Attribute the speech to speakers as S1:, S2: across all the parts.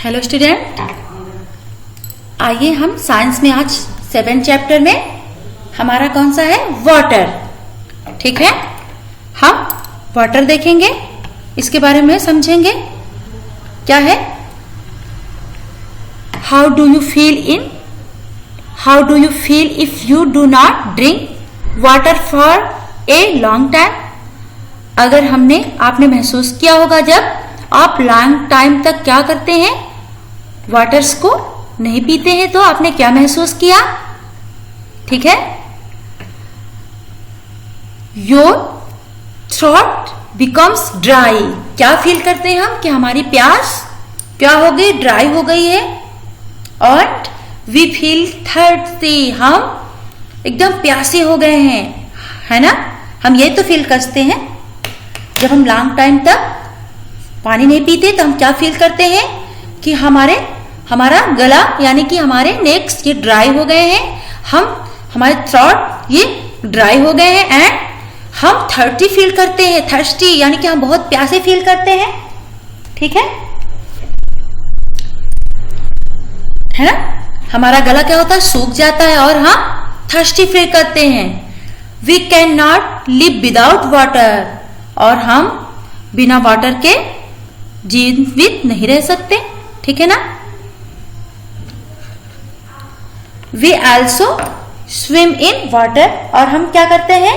S1: Hello student, आइए हम science में आज 7 चैप्टर में हमारा कौन सा है, वाटर। ठीक है, हम वाटर देखेंगे, इसके बारे में समझेंगे क्या है। How do you feel if you do not drink water for a long time. अगर आपने महसूस किया होगा जब आप लॉन्ग टाइम तक क्या करते हैं, वाटर्स को नहीं पीते हैं, तो आपने क्या महसूस किया। ठीक है, योर थ्रोट बिकम्स ड्राई। क्या फील करते हैं हम कि हमारी प्यास क्या हो गई, ड्राई हो गई है। और वी फील थर्स्टी, हम एकदम प्यासे हो गए हैं, है ना। हम ये तो फील करते हैं जब हम लॉन्ग टाइम तक पानी नहीं पीते, तो हम क्या फील करते हैं कि हमारा गला यानी कि हमारे नेक्स ये ड्राई हो गए हैं, हमारे थ्रोट ये ड्राई हो गए हैं, एंड हम थर्टी फील करते हैं। थर्स्टी यानी कि हम बहुत प्यासे फील करते हैं। ठीक है ना। हमारा गला क्या होता है, सूख जाता है और हम थर्स्टी फील करते हैं। We can not live without water, और हम बिना वाटर के जीवित नहीं रह सकते। ठीक है ना। We also swim in water, और हम क्या करते हैं,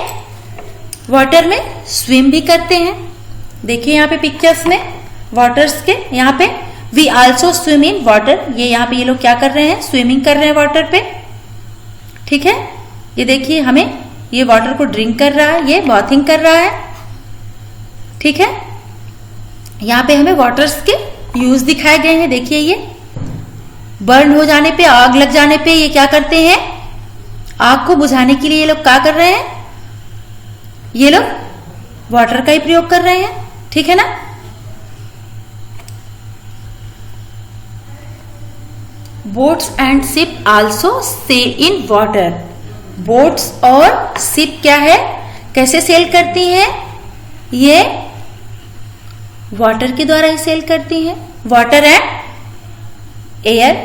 S1: वाटर में स्विम भी करते हैं। देखिए यहाँ पे पिक्चर्स में वाटर्स के, यहाँ पे we also swim in water. ये यहाँ पे ये लोग क्या कर रहे हैं, स्विमिंग कर रहे हैं वाटर पे। ठीक है, ये देखिए हमें ये वाटर को ड्रिंक कर रहा है, ये बॉथिंग कर रहा है। ठीक है, यहाँ पे हमें वाटर्स के यूज दिखाए गए हैं। देखिए ये बर्न हो जाने पे, आग लग जाने पे ये क्या करते हैं, आग को बुझाने के लिए ये लोग क्या कर रहे हैं, ये लोग वाटर का ही प्रयोग कर रहे हैं। ठीक है ना। Boats and ship also sail in water. Boats और शिप क्या है, कैसे सेल करती हैं, ये वाटर के द्वारा ही सेल करती हैं। वाटर एंड एयर,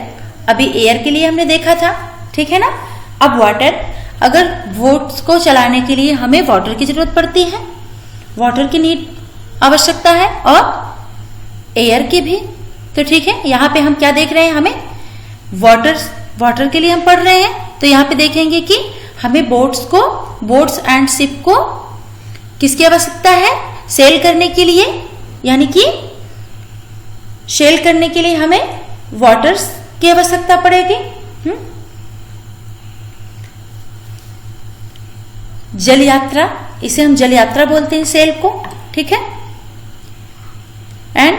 S1: अभी एयर के लिए हमने देखा था। ठीक है ना। अब वाटर, अगर बोट्स को चलाने के लिए हमें वाटर की जरूरत पड़ती है, वाटर की नीड आवश्यकता है, और एयर की भी। तो ठीक है, यहाँ पे हम क्या देख रहे हैं, हमें वाटर के लिए हम पढ़ रहे हैं, तो यहाँ पे देखेंगे कि हमें बोट्स एंड शिप को किसकी आवश्यकता है, सेल करने के लिए, यानी कि सेल करने के लिए हमें वाटर्स की आवश्यकता पड़ेगी। जल यात्रा, इसे हम जल यात्रा बोलते हैं सेल को। ठीक है। And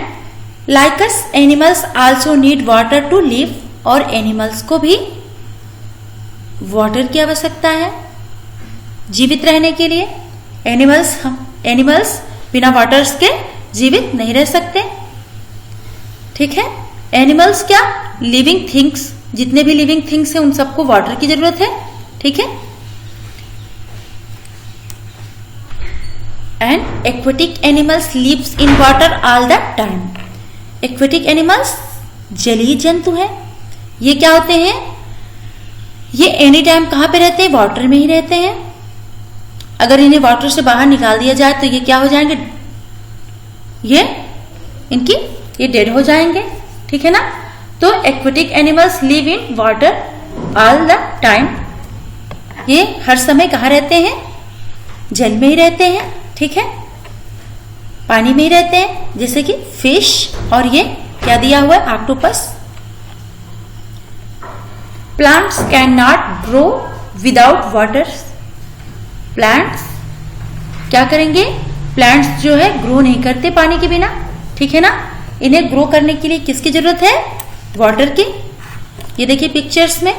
S1: like us animals also need water to live, और एनिमल्स को भी वाटर की आवश्यकता है जीवित रहने के लिए। एनिमल्स बिना वाटर्स के जीवित नहीं रह सकते। ठीक है। एनिमल्स क्या, लिविंग थिंग्स, जितने भी लिविंग थिंग्स हैं उन सबको वाटर की जरूरत है। ठीक है। And aquatic animals lives in water all the time. Aquatic animals जलीय जंतु हैं। ये क्या होते हैं, ये एनी टाइम कहां पे रहते हैं, वाटर में ही रहते हैं। अगर इन्हें वाटर से बाहर निकाल दिया जाए तो ये क्या हो जाएंगे, ये डेड हो जाएंगे। ठीक है ना। तो aquatic animals live in water all the time. ये हर समय कहाँ रहते हैं, जल में ही रहते हैं। ठीक है, पानी में ही रहते हैं, जैसे कि फिश, और ये क्या दिया हुआ है, octopus. Plants can not grow without water. Plants क्या करेंगे, प्लांट्स जो है ग्रो नहीं करते पानी के बिना। ठीक है ना। इन्हें ग्रो करने के लिए किसकी जरूरत है, वाटर की। ये देखिए पिक्चर्स में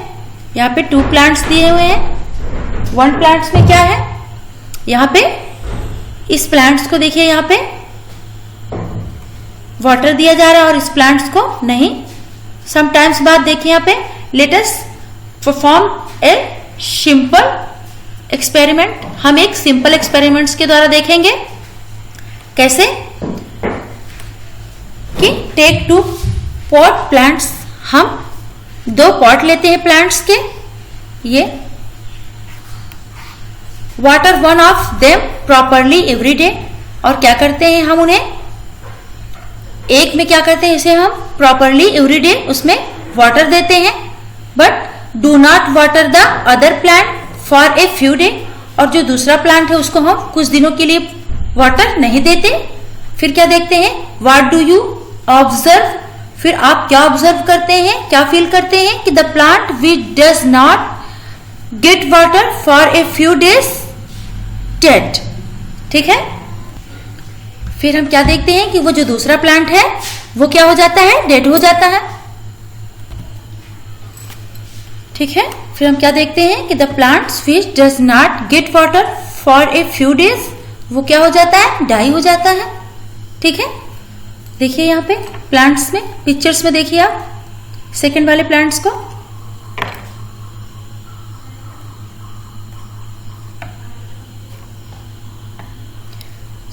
S1: यहाँ पे 2 प्लांट्स दिए हुए हैं। 1 प्लांट्स में क्या है, यहाँ पे इस प्लांट्स को देखिए, यहाँ पे वाटर दिया जा रहा है और इस प्लांट्स को नहीं। समटाइम्स बाद देखिए यहाँ पे, let us perform a simple experiment. हम एक सिंपल एक्सपेरिमेंट्स के द्वारा देखेंगे कैसे कि टेक 2 पॉट प्लांट्स, हम 2 पॉट लेते हैं प्लांट्स के, ये water one of them properly every day, और क्या करते हैं हम उन्हें, एक में क्या करते हैं, इसे हम प्रॉपरली एवरी डे उसमें वाटर देते हैं, but do not water the other plant for a few day, और जो दूसरा प्लांट है उसको हम कुछ दिनों के लिए वाटर नहीं देते। फिर क्या देखते हैं, व्हाट डू यू ऑब्जर्व, फिर आप क्या ऑब्जर्व करते हैं, क्या फील करते हैं कि the plant which does not get water for a few days dead, ठीक है। फिर हम क्या देखते हैं कि वो जो दूसरा प्लांट है वो क्या हो जाता है, डेड हो जाता है, ठीक है। फिर हम क्या देखते हैं कि the plants which does not get water for a few days, वो क्या हो जाता है, डाई हो जाता है, ठीक है। देखिए यहाँ पे प्लांट्स में, पिक्चर्स में देखिए आप सेकंड वाले प्लांट्स को,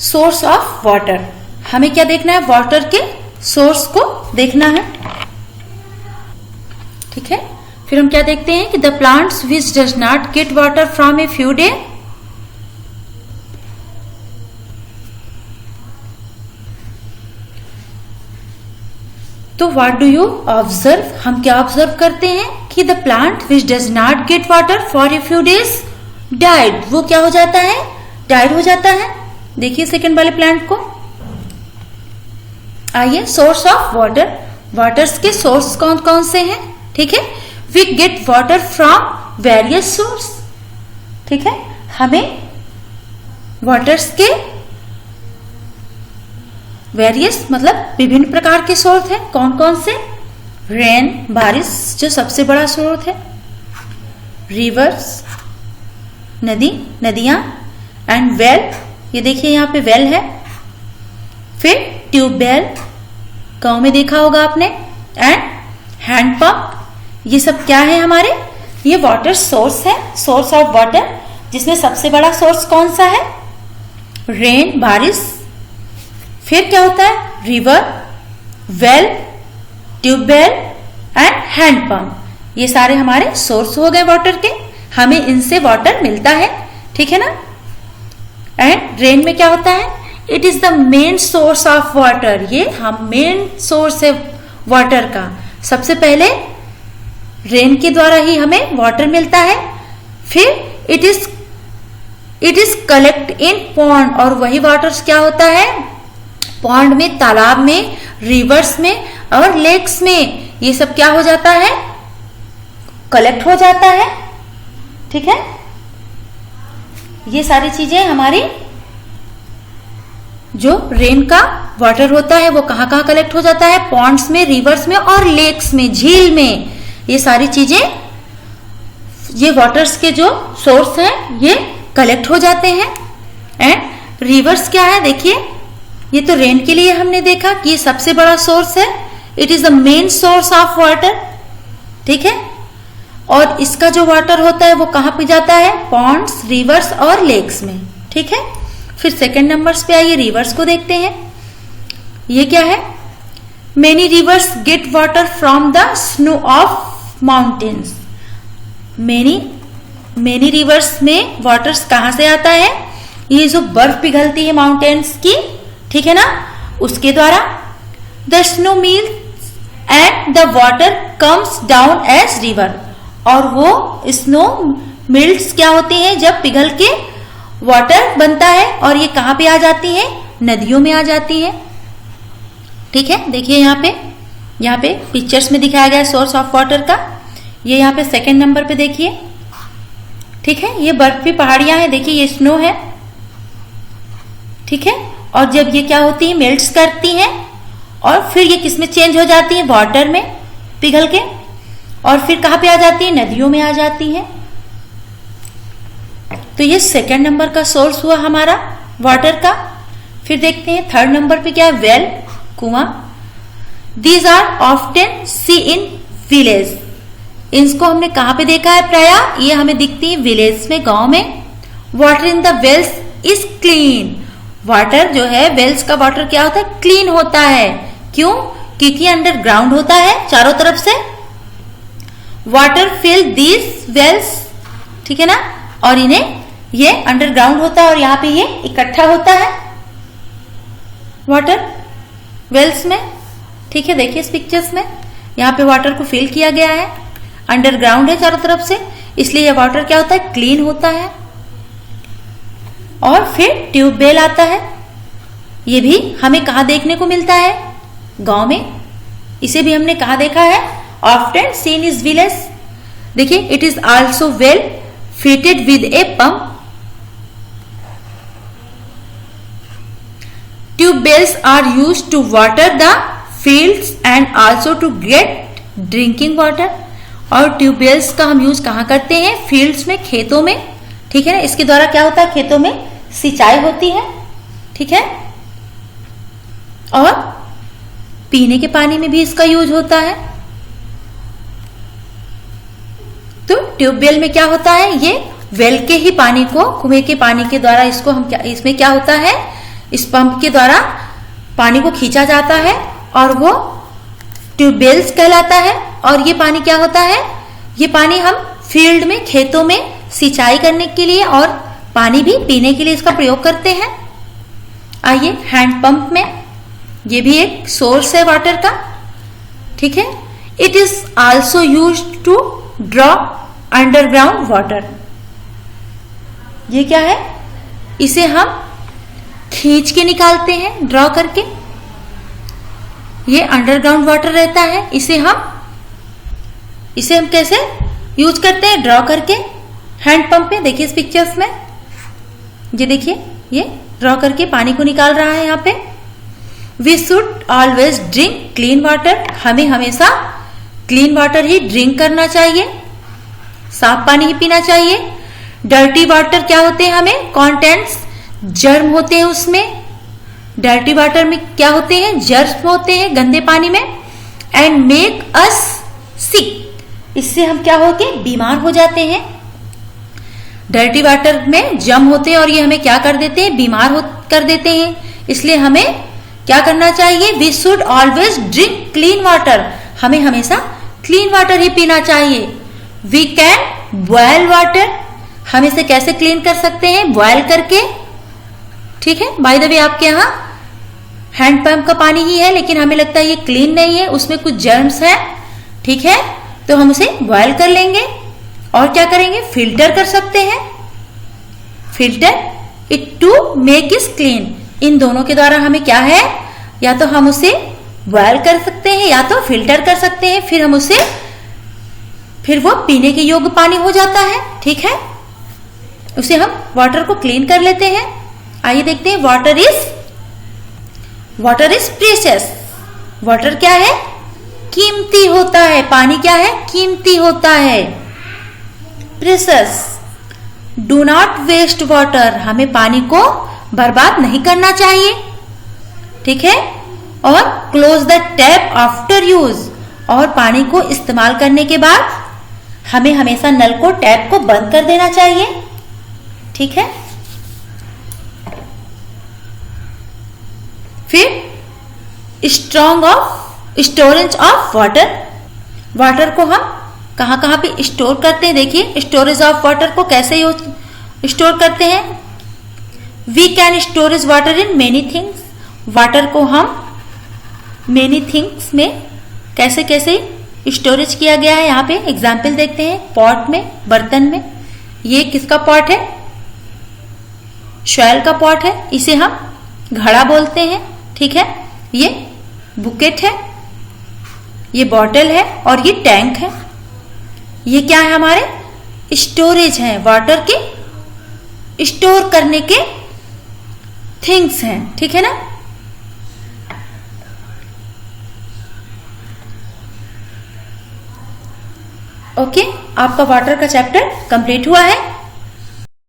S1: सोर्स ऑफ वाटर, हमें क्या देखना है, वाटर के सोर्स को देखना है, ठीक है। फिर हम क्या देखते हैं कि the plants which does not gate water from a few day, तो व्हाट डू यू ऑब्जर्व, हम क्या ऑब्जर्व करते हैं कि the plant which does not get water for a few days died, वो क्या हो जाता है, डाइड हो जाता है। देखिए सेकंड वाले प्लांट को, आइए सोर्स ऑफ वाटर, वाटर्स के सोर्स कौन कौन से हैं, ठीक है। We get water from various source, ठीक है, हमें वाटर्स के वेरियस मतलब विभिन्न प्रकार के स्रोत हैं, कौन कौन से, रेन बारिश जो सबसे बड़ा स्रोत है, रिवर्स नदी नदियां, एंड वेल, ये देखिए यहाँ पे वेल है, फिर ट्यूबवेल गांव में देखा होगा आपने, एंड हैंडपंप, ये सब क्या है हमारे, ये वाटर सोर्स है, सोर्स ऑफ वाटर, जिसमें सबसे बड़ा सोर्स कौन सा है, रेन बारिश, फिर क्या होता है, river, well, tubewell and handpump, ये सारे हमारे सोर्स हो गए वाटर के, हमें इनसे वाटर मिलता है, ठीक है ना। एंड रेन में क्या होता है, it is the main source of water, ये हम मेन सोर्स है वाटर का, सबसे पहले रेन के द्वारा ही हमें वाटर मिलता है, फिर it is collect in pond, और वही वाटर क्या होता है, पॉन्ड में, तालाब में, रिवर्स में और लेक्स में, ये सब क्या हो जाता है, कलेक्ट हो जाता है, ठीक है। ये सारी चीजें हमारी, जो रेन का वाटर होता है वो कहाँ कहाँ कलेक्ट हो जाता है, पॉन्ड्स में, रिवर्स में और लेक्स में, झील में, ये सारी चीजें, ये वाटर्स के जो सोर्स हैं ये कलेक्ट हो जाते हैं। एंड रिवर्स क्या है, देखिए ये तो रेन के लिए हमने देखा कि ये सबसे बड़ा सोर्स है, it is the main source of water, ठीक है। और इसका जो वाटर होता है वो कहाँ पे जाता है, पॉन्ड्स, रिवर्स और लेक्स में, ठीक है। फिर सेकंड नंबर्स पे आइए, रिवर्स को देखते हैं, ये क्या है, many reverse gate water from the snow of mountains, many reverse में वाटर्स कहां से आता है, ये जो बर्फ पिघलती है माउंटेन्स की, ठीक है ना, उसके द्वारा, the snow melts and the water comes down as river, और वो स्नो मेल्ट्स क्या होती हैं, जब पिघल के वाटर बनता है, और ये कहां पे आ जाती है, नदियों में आ जाती है, ठीक है। देखिए यहाँ पे पिक्चर्स में दिखाया गया सोर्स ऑफ वाटर का, ये यहाँ पे सेकंड नंबर पे देखिए, ठीक है, ये बर्फी पहाड़ियां हैं, देखिए ये स्नो है, ठीक है। और जब ये क्या होती है, मेल्ट्स करती हैं, और फिर ये किसमें चेंज हो जाती है, वाटर में पिघल के, और फिर कहां पे आ जाती है, नदियों में आ जाती है। तो ये सेकंड नंबर का सोर्स हुआ हमारा वाटर का। फिर देखते हैं थर्ड नंबर पे क्या है, वेल, कुआं, these are often see in village, इनको हमने कहां पे देखा है प्राय, ये हमें दिखती है विलेज में, गांव में। Water in the wells is clean, water जो है वेल्स का वाटर क्या होता है, क्लीन होता है, क्यों, क्योंकि अंडरग्राउंड होता है चारों तरफ से। वाटर फिल दीज वेल्स, ठीक है ना, और इन्हें ये अंडरग्राउंड होता है और यहाँ पे ये इकट्ठा होता है वाटर वेल्स में, ठीक है। देखिए इस पिक्चर्स में यहाँ पे वाटर को फिल किया गया है, अंडरग्राउंड है चारों तरफ से, इसलिए ये वाटर क्या होता है, क्लीन होता है। और फिर ट्यूबवेल आता है, ये भी हमें कहाँ देखने को मिलता है, गांव में। इसे भी हमने कहाँ देखा है, ऑफ्टन सीन इज विलेज। देखिए it is also well fitted with a pump. Tubewells are used to water the fields and also to get drinking water. और ट्यूबवेल्स का हम यूज कहाँ करते हैं, फील्ड्स में, खेतों में, ठीक है ना। इसके द्वारा क्या होता है, खेतों में सिंचाई होती है, ठीक है। और पीने के पानी में भी इसका यूज होता है। तो ट्यूबवेल में क्या होता है, ये वेल के ही पानी को, कुएं के पानी के द्वारा इसको हम क्या, इसमें क्या होता है, इस पंप के द्वारा पानी को खींचा जाता है और वो ट्यूबवेल्स कहलाता है। और ये पानी क्या होता है, ये पानी हम फील्ड में, खेतों में सिंचाई करने के लिए और पानी भी पीने के लिए इसका प्रयोग करते हैं। आइए हैंडपंप में, ये भी एक सोर्स है वाटर का, ठीक है। It is also used to draw underground water. ये क्या है, इसे हम खींच के निकालते हैं, ड्रॉ करके। ये अंडरग्राउंड वाटर रहता है, इसे हम कैसे यूज करते हैं, ड्रॉ करके हैंडपंप में। देखिए इस पिक्चर्स में, ये देखिए ये ड्रॉ करके पानी को निकाल रहा है यहाँ पे। We should always drink clean water. हमें हमेशा क्लीन वाटर ही ड्रिंक करना चाहिए, साफ पानी ही पीना चाहिए। डर्टी वाटर क्या होते हैं, हमें कॉन्टेंट्स, जर्म होते हैं उसमें। डर्टी वाटर में क्या होते हैं, जर्म होते हैं गंदे पानी में। एंड मेक अस सिक, इससे हम क्या होके बीमार हो जाते हैं। डर्टी वाटर में जर्म होते हैं और ये हमें क्या कर देते हैं, बीमार कर देते हैं। इसलिए हमें क्या करना चाहिए, we should always drink clean water. हमें हमेशा क्लीन वाटर ही पीना चाहिए। वी कैन बॉयल वाटर, हम इसे कैसे क्लीन कर सकते हैं, बॉयल करके, ठीक है। बाय द वे आपके यहाँ हैंडपंप का पानी ही है, लेकिन हमें लगता है ये क्लीन नहीं है, उसमें कुछ जर्म्स है, ठीक है। तो हम उसे बॉयल कर लेंगे और क्या करेंगे, फिल्टर कर सकते हैं। Filter it to make it clean. इन दोनों के द्वारा हमें क्या है, या तो हम उसे बॉयल कर सकते हैं या तो फिल्टर कर सकते हैं। फिर वो पीने के योग्य पानी हो जाता है, ठीक है। उसे हम वाटर को क्लीन कर लेते हैं। आइए देखते हैं, वाटर इज प्रीशियस। वाटर क्या है, कीमती होता है। पानी क्या है, कीमती होता है, precious. Do not waste water, हमें पानी को बर्बाद नहीं करना चाहिए, ठीक है। और close the tap after use, और पानी को इस्तेमाल करने के बाद हमें हमेशा नल को, टैप को बंद कर देना चाहिए, ठीक है। फिर स्टोरेज ऑफ वाटर। वाटर को हम कहां कहां पे स्टोर करते हैं, देखिए स्टोरेज ऑफ वाटर को कैसे स्टोर करते हैं। We can storage water in many things. Water को हम मेनी थिंग्स में कैसे कैसे स्टोरेज किया गया है, यहाँ पे एग्जाम्पल देखते हैं। पॉट में, बर्तन में। ये किसका पॉट है, शॉयल का पॉट है, इसे हम घड़ा बोलते हैं, ठीक है। ये बुकेट है, ये बॉटल है और ये टैंक है। ये क्या है, हमारे स्टोरेज है, वाटर के स्टोर करने के थिंग्स हैं, ठीक है ना। ओके, आपका वाटर का चैप्टर कंप्लीट हुआ है।